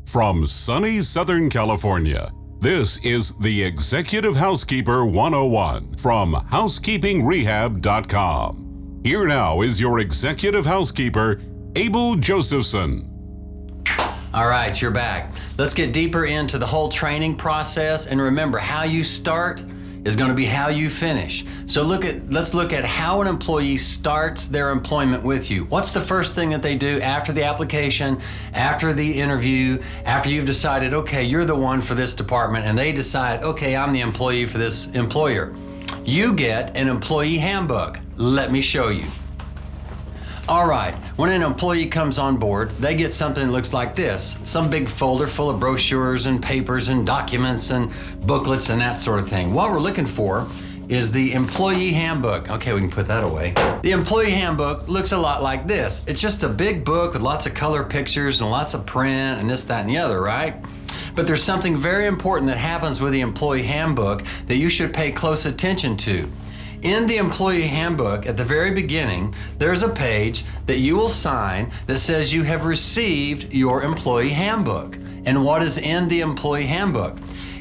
From sunny Southern California, this is the Executive Housekeeper 101 from HousekeepingRehab.com. Here now is your Executive Housekeeper, Abel Josephson. All right, you're back. Let's get deeper into the whole training process, and remember, how you start is going to be how you finish. So let's look at how an employee starts their employment with you. What's the first thing that they do after the application, after the interview, after you've decided, okay, you're the one for this department, and they decide, okay, I'm the employee for this employer. You get an employee handbook. Let me show you. All right, when an employee comes on board, they get something that looks like this. Some big folder full of brochures and papers and documents and booklets and that sort of thing. What we're looking for is the employee handbook. Okay, we can put that away. The employee handbook looks a lot like this. It's just a big book with lots of color pictures and lots of print and this, that, and the other, right? But there's something very important that happens with the employee handbook that you should pay close attention to. In the employee handbook, at the very beginning, there's a page that you will sign that says you have received your employee handbook. And what is in the employee handbook?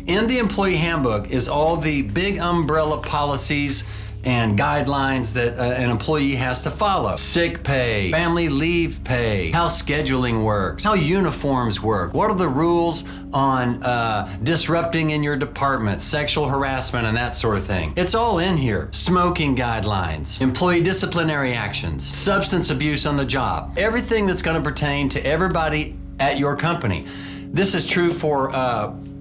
In the employee handbook is all the big umbrella policies and guidelines that an employee has to follow. Sick pay, family leave pay, how scheduling works, how uniforms work, what are the rules on disrupting in your department, sexual harassment and that sort of thing. It's all in here. Smoking guidelines, employee disciplinary actions, substance abuse on the job, everything that's going to pertain to everybody at your company. This is true for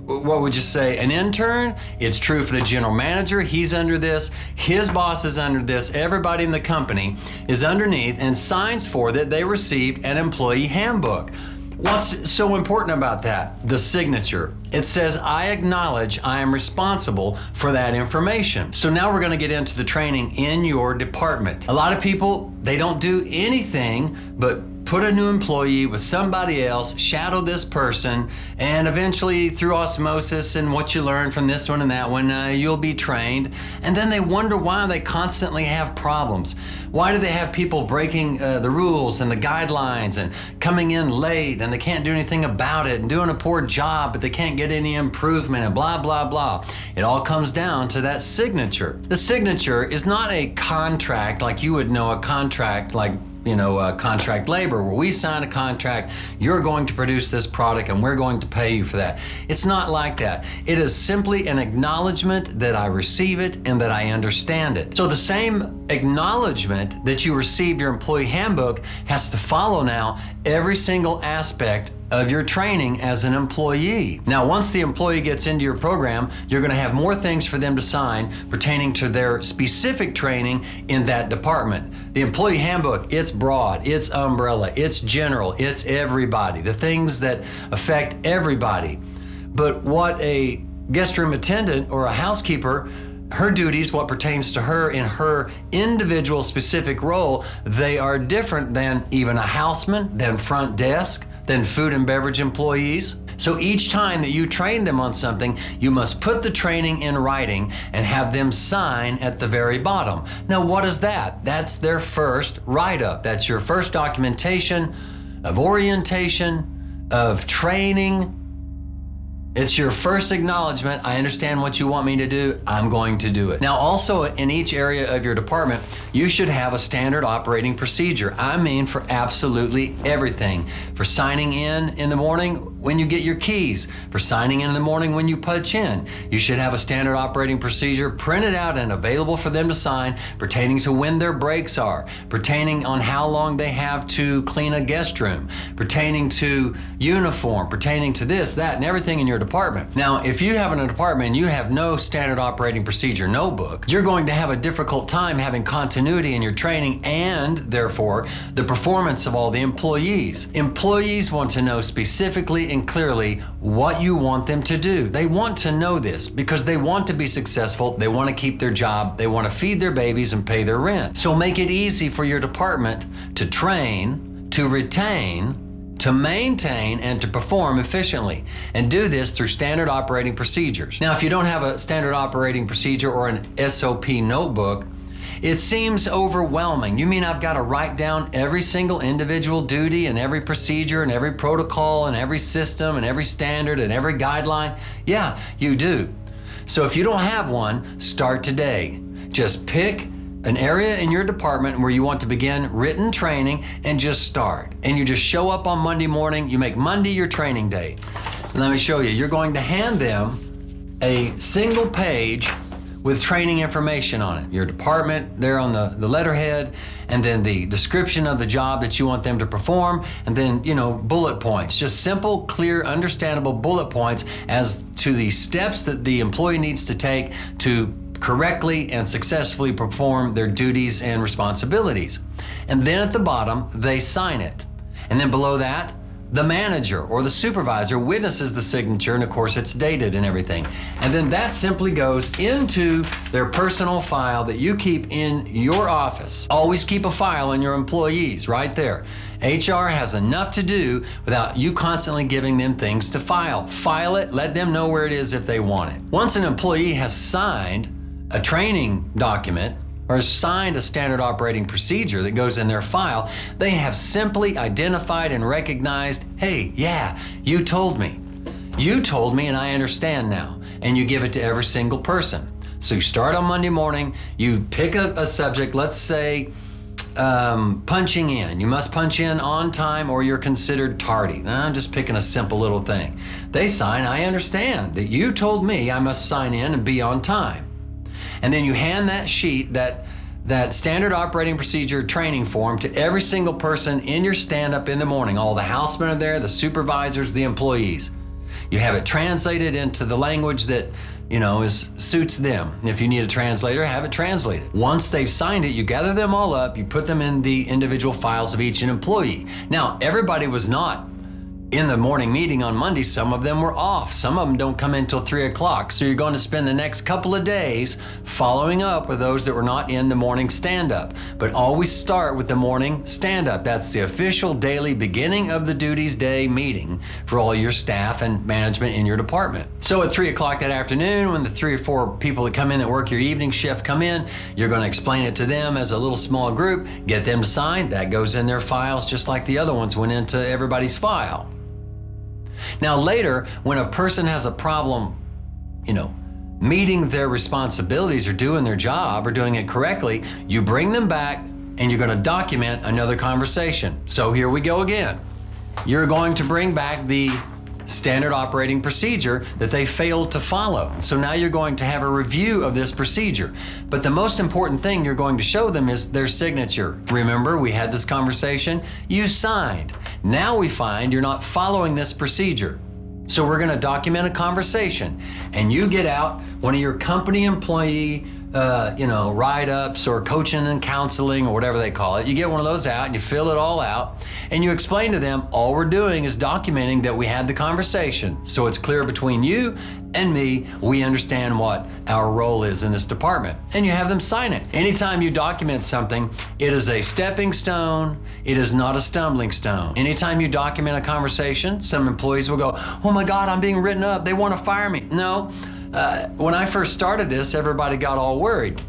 what would you say, an intern? It's true for the general manager. He's under this. His boss is under this. Everybody in the company is underneath and signs for that they received an employee handbook. What's so important about that? The signature. It says, I acknowledge I am responsible for that information. So now we're going to get into the training in your department. A lot of people, they don't do anything but put a new employee with somebody else, shadow this person, and eventually through osmosis and what you learn from this one and that one, you'll be trained. And then they wonder why they constantly have problems. Why do they have people breaking the rules and the guidelines and coming in late and they can't do anything about it and doing a poor job, but they can't get any improvement and blah, blah, blah. It all comes down to that signature. The signature is not a contract like you would know a contract like contract labor, where we sign a contract, you're going to produce this product and we're going to pay you for that. It's not like that. It is simply an acknowledgement that I receive it and that I understand it. So the same acknowledgement that you received your employee handbook has to follow now every single aspect of your training as an employee. Now, once the employee gets into your program, you're going to have more things for them to sign pertaining to their specific training in that department. The employee handbook, it's broad, it's umbrella, it's general, it's everybody, the things that affect everybody. But what a guest room attendant or a housekeeper, her duties, what pertains to her in her individual specific role, they are different than even a houseman, than front desk, than food and beverage employees. So each time that you train them on something, you must put the training in writing and have them sign at the very bottom. Now, what is that? That's their first write-up. That's your first documentation of orientation, of training. It's your first acknowledgement. I understand what you want me to do. I'm going to do it. Now, also in each area of your department, you should have a standard operating procedure. I mean, for absolutely everything. For signing in the morning when you get your keys, for signing in the morning when you punch in. You should have a standard operating procedure printed out and available for them to sign pertaining to when their breaks are, pertaining on how long they have to clean a guest room, pertaining to uniform, pertaining to this, that, and everything in your department. Now, if you have in a department and you have no standard operating procedure notebook, you're going to have a difficult time having continuity in your training and, therefore, the performance of all the employees. Employees want to know specifically and clearly what you want them to do. They want to know this because they want to be successful, they want to keep their job, they want to feed their babies and pay their rent. So make it easy for your department to train, to retain, to maintain, and to perform efficiently. And do this through standard operating procedures. Now, if you don't have a standard operating procedure or an SOP notebook, It seems overwhelming. You mean I've got to write down every single individual duty and every procedure and every protocol and every system and every standard and every guideline? Yeah, you do. So if you don't have one, start today. Just pick an area in your department where you want to begin written training and just start. And you just show up on Monday morning. You make Monday your training day. Let me show you. You're going to hand them a single page with training information on it. Your department there on the letterhead, and then the description of the job that you want them to perform, and then, bullet points. Just simple, clear, understandable bullet points as to the steps that the employee needs to take to correctly and successfully perform their duties and responsibilities. And then at the bottom, they sign it. And then below that, the manager or the supervisor witnesses the signature, and of course it's dated and everything. And then that simply goes into their personal file that you keep in your office. Always keep a file on your employees right there. HR has enough to do without you constantly giving them things to file. File it, let them know where it is if they want it. Once an employee has signed a training document or has signed a standard operating procedure that goes in their file, they have simply identified and recognized, hey, yeah, you told me. You told me and I understand now. And you give it to every single person. So you start on Monday morning, you pick a subject, let's say punching in. You must punch in on time or you're considered tardy. I'm just picking a simple little thing. They sign, I understand that you told me I must sign in and be on time. And then you hand that sheet, that standard operating procedure training form to every single person in your stand-up in the morning. All the housemen are there, the supervisors, the employees. You have it translated into the language that, suits them. If you need a translator, have it translated. Once they've signed it, you gather them all up, you put them in the individual files of each employee. Now, everybody was not in the morning meeting on Monday. Some of them were off. Some of them don't come in till 3 o'clock. So you're going to spend the next couple of days following up with those that were not in the morning stand-up. But always start with the morning stand-up. That's the official daily beginning of the duties day meeting for all your staff and management in your department. So at 3 o'clock that afternoon, when the 3 or 4 people that come in that work your evening shift come in, you're going to explain it to them as a little small group, get them to sign. That goes in their files just like the other ones went into everybody's file. Now later, when a person has a problem, meeting their responsibilities or doing their job or doing it correctly, you bring them back and you're going to document another conversation. So here we go again. You're going to bring back the standard operating procedure that they failed to follow. So now you're going to have a review of this procedure. But the most important thing you're going to show them is their signature. Remember, we had this conversation. You signed. Now we find you're not following this procedure. So we're going to document a conversation, and you get out one of your company employee write-ups or coaching and counseling or whatever they call it. You get one of those out and you fill it all out and you explain to them, all we're doing is documenting that we had the conversation. So it's clear between you and me, we understand what our role is in this department. And you have them sign it. Anytime you document something, it is a stepping stone. It is not a stumbling stone. Anytime you document a conversation, some employees will go, oh my God, I'm being written up. They want to fire me. No. When I first started this, everybody got all worried.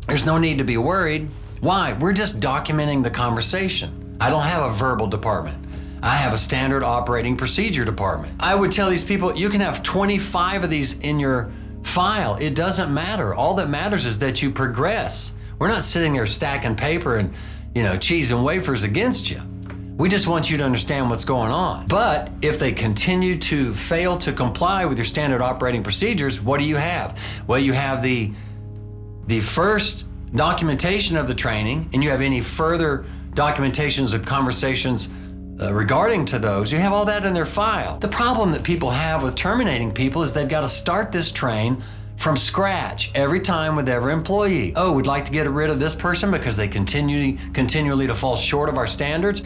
There's no need to be worried. Why? We're just documenting the conversation. I don't have a verbal department. I have a standard operating procedure department. I would tell these people, you can have 25 of these in your file. It doesn't matter. All that matters is that you progress. We're not sitting there stacking paper and, cheese and wafers against you. We just want you to understand what's going on. But if they continue to fail to comply with your standard operating procedures, what do you have? Well, you have the first documentation of the training, and you have any further documentations of conversations regarding to those. You have all that in their file. The problem that people have with terminating people is they've got to start this train from scratch every time with every employee. Oh, we'd like to get rid of this person because they continually to fall short of our standards.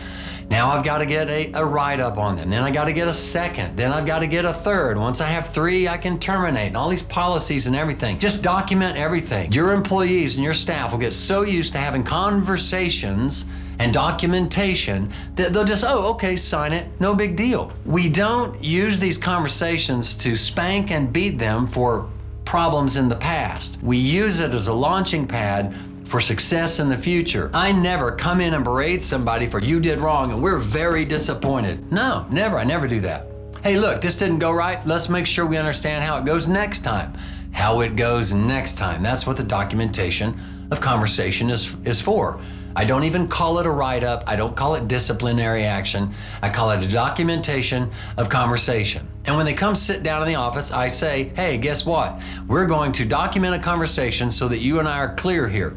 Now I've got to get a write-up on them. Then I got to get a second. Then I've got to get a third. Once I have 3, I can terminate. And all these policies and everything. Just document everything. Your employees and your staff will get so used to having conversations and documentation that they'll just, oh, okay, sign it, no big deal. We don't use these conversations to spank and beat them for problems in the past. We use it as a launching pad for success in the future. I never come in and berate somebody for you did wrong and we're very disappointed. No, never. I never do that. Hey, look, this didn't go right. Let's make sure we understand how it goes next time. How it goes next time. That's what the documentation of conversation is for. I don't even call it a write-up. I don't call it disciplinary action. I call it a documentation of conversation. And when they come sit down in the office, I say, hey, guess what? We're going to document a conversation so that you and I are clear here.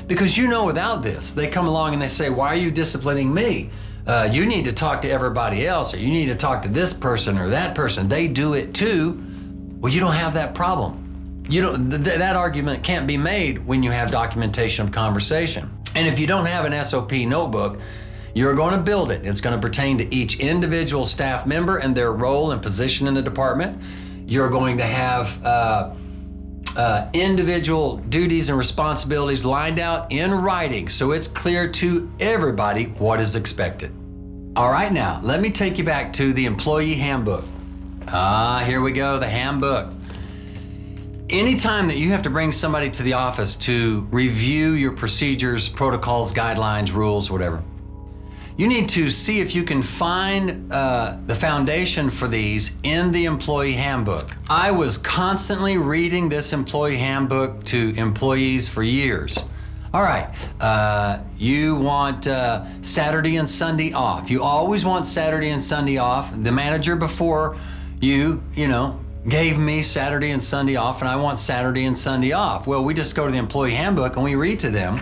Because without this, they come along and they say, why are you disciplining me? You need to talk to everybody else, or you need to talk to this person or that person. They do it too. Well, you don't have that problem. That argument can't be made when you have documentation of conversation. And if you don't have an SOP notebook, you're going to build it. It's going to pertain to each individual staff member and their role and position in the department. You're going to have individual duties and responsibilities lined out in writing so it's clear to everybody what is expected. All right, now, let me take you back to the employee handbook. Here we go, the handbook. Anytime that you have to bring somebody to the office to review your procedures, protocols, guidelines, rules, whatever, you need to see if you can find the foundation for these in the employee handbook. I was constantly reading this employee handbook to employees for years. All right, you want Saturday and Sunday off. You always want Saturday and Sunday off. The manager before you gave me Saturday and Sunday off, and I want Saturday and Sunday off. Well, we just go to the employee handbook and we read to them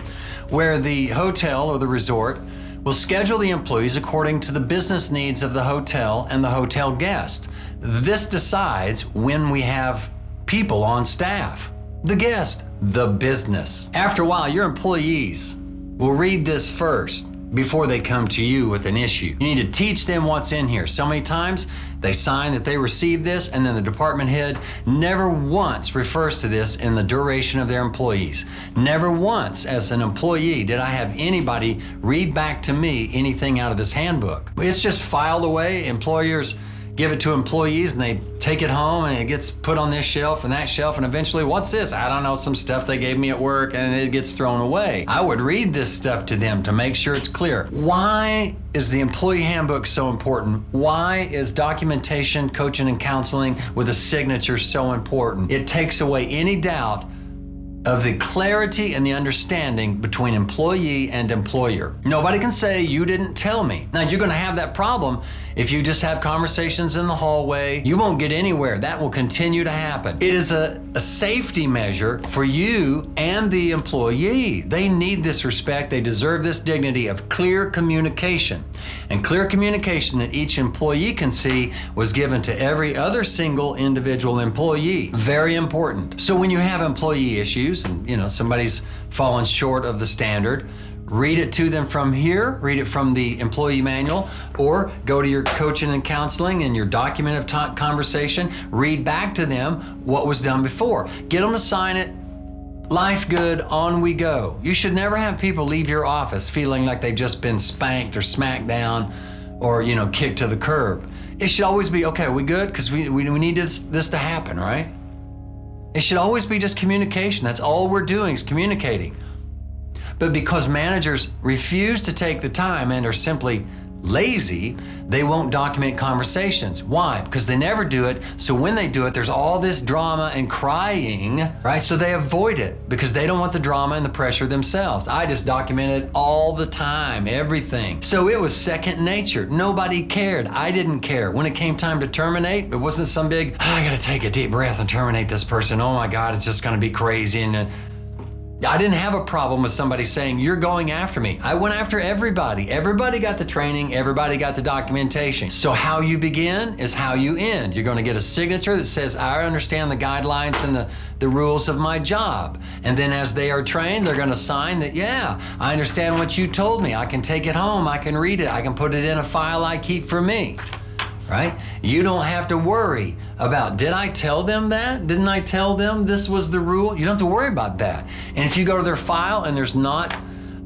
where the hotel or the resort will schedule the employees according to the business needs of the hotel and the hotel guest. This decides when we have people on staff. The guest, the business. After a while, your employees will read this first before they come to you with an issue. You need to teach them what's in here. So many times they sign that they received this, and then the department head never once refers to this in the duration of their employees. Never once as an employee did I have anybody read back to me anything out of this handbook. It's just filed away. Employers give it to employees and they take it home and it gets put on this shelf and that shelf, and eventually, what's this? I don't know, some stuff they gave me at work, and it gets thrown away. I would read this stuff to them to make sure it's clear. Why is the employee handbook so important? Why is documentation, coaching, and counseling with a signature so important? It takes away any doubt of the clarity and the understanding between employee and employer. Nobody can say, you didn't tell me. Now, you're gonna have that problem if you just have conversations in the hallway. You won't get anywhere. That will continue to happen. It is a safety measure for you and the employee. They need this respect. They deserve this dignity of clear communication. And clear communication that each employee can see was given to every other single individual employee. Very important. So when you have employee issues, and somebody's fallen short of the standard, read it to them from here, read it from the employee manual, or go to your coaching and counseling and your document of conversation, read back to them what was done before. Get them to sign it. Life good, on we go. You should never have people leave your office feeling like they've just been spanked or smacked down or, kicked to the curb. It should always be, okay, we good? Because we need this to happen, right? It should always be just communication. That's all we're doing is communicating. But because managers refuse to take the time and are simply lazy, they won't document conversations. Why? Because they never do it. So when they do it, there's all this drama and crying, right? So they avoid it because they don't want the drama and the pressure themselves. I just documented all the time, everything. So it was second nature. Nobody cared. I didn't care. When it came time to terminate, it wasn't some big, I gotta take a deep breath and terminate this person. Oh my God, it's just gonna be crazy. And I didn't have a problem with somebody saying, you're going after me. I went after everybody. Everybody got the training, everybody got the documentation. So how you begin is how you end. You're gonna get a signature that says, I understand the guidelines and the rules of my job. And then as they are trained, they're gonna sign that, yeah, I understand what you told me. I can take it home, I can read it, I can put it in a file I keep for me. Right? You don't have to worry about, did I tell them that? Didn't I tell them this was the rule? You don't have to worry about that. And if you go to their file and there's not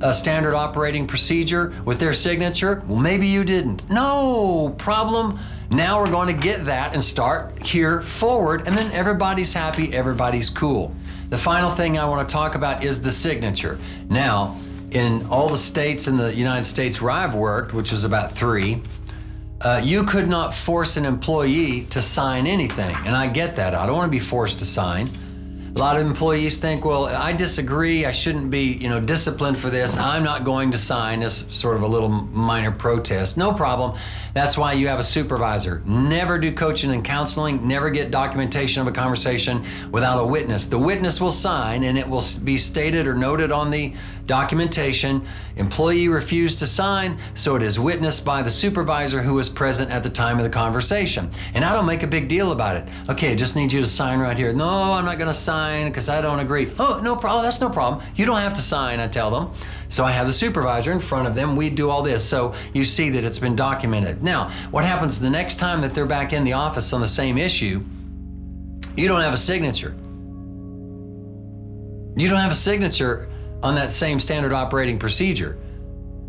a standard operating procedure with their signature, well, maybe you didn't. No problem. Now we're going to get that and start here forward, and then everybody's happy, everybody's cool. The final thing I want to talk about is the signature. Now, in all the states in the United States where I've worked, which was about 3, you could not force an employee to sign anything. And I get that. I don't want to be forced to sign. A lot of employees think, well, I disagree. I shouldn't be, disciplined for this. I'm not going to sign. As sort of a little minor protest. No problem. That's why you have a supervisor. Never do coaching and counseling. Never get documentation of a conversation without a witness. The witness will sign, and it will be stated or noted on the documentation. Employee refused to sign, so it is witnessed by the supervisor who was present at the time of the conversation. And I don't make a big deal about it. Okay, I just need you to sign right here. No, I'm not going to sign because I don't agree. Oh, no problem. That's no problem. You don't have to sign, I tell them. So I have the supervisor in front of them. We do all this. So you see that it's been documented. Now, what happens the next time that they're back in the office on the same issue? You don't have a signature. You don't have a signature on that same standard operating procedure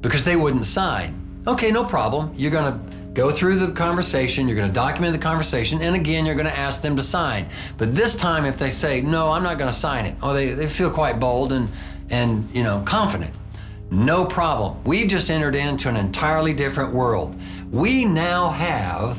because they wouldn't sign. Okay, no problem. You're going to go through the conversation, you're going to document the conversation, and again, you're going to ask them to sign. But this time, if they say, no, I'm not going to sign it, they feel quite bold and confident. No problem. We've just entered into an entirely different world. We now have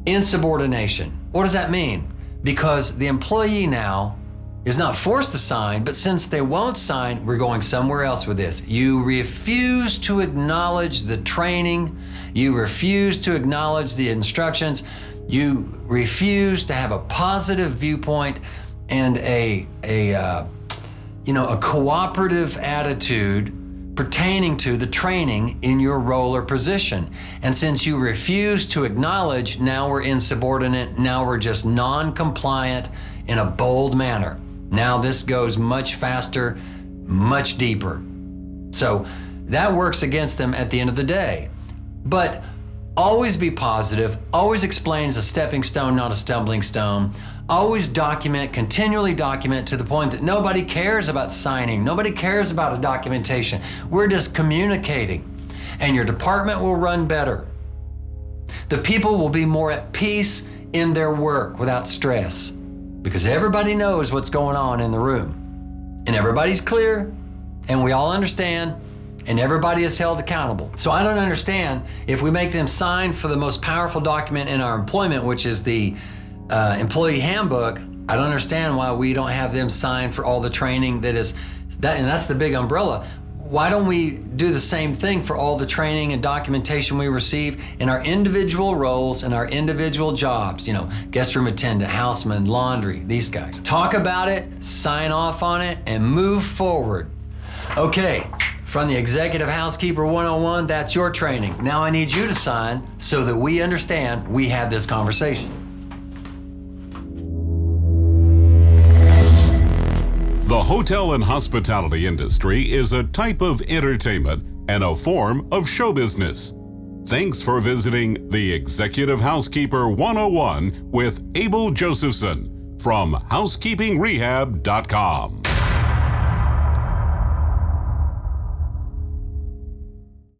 insubordination. What does that mean? Because the employee now is not forced to sign, but since they won't sign, we're going somewhere else with this. You refuse to acknowledge the training. You refuse to acknowledge the instructions. You refuse to have a positive viewpoint and a cooperative attitude pertaining to the training in your role or position. And since you refuse to acknowledge, now we're insubordinate, now we're just non-compliant in a bold manner. Now this goes much faster, much deeper. So that works against them at the end of the day. But always be positive, always explain it's a stepping stone, not a stumbling stone. Always document, continually document to the point that nobody cares about signing, nobody cares about a documentation. We're just communicating, and your department will run better. The people will be more at peace in their work without stress because everybody knows what's going on in the room, and everybody's clear, and we all understand, and everybody is held accountable. So I don't understand if we make them sign for the most powerful document in our employment, which is the employee handbook. I don't understand why we don't have them sign for all the training and that's the big umbrella. Why don't we do the same thing for all the training and documentation we receive in our individual roles and our individual jobs? Guest room attendant, houseman, laundry, these guys. Talk about it, sign off on it, and move forward. Okay, from the Executive Housekeeper 101, that's your training. Now I need you to sign so that we understand we had this conversation. The hotel and hospitality industry is a type of entertainment and a form of show business. Thanks for visiting the Executive Housekeeper 101 with Abel Josephson from HousekeepingRehab.com.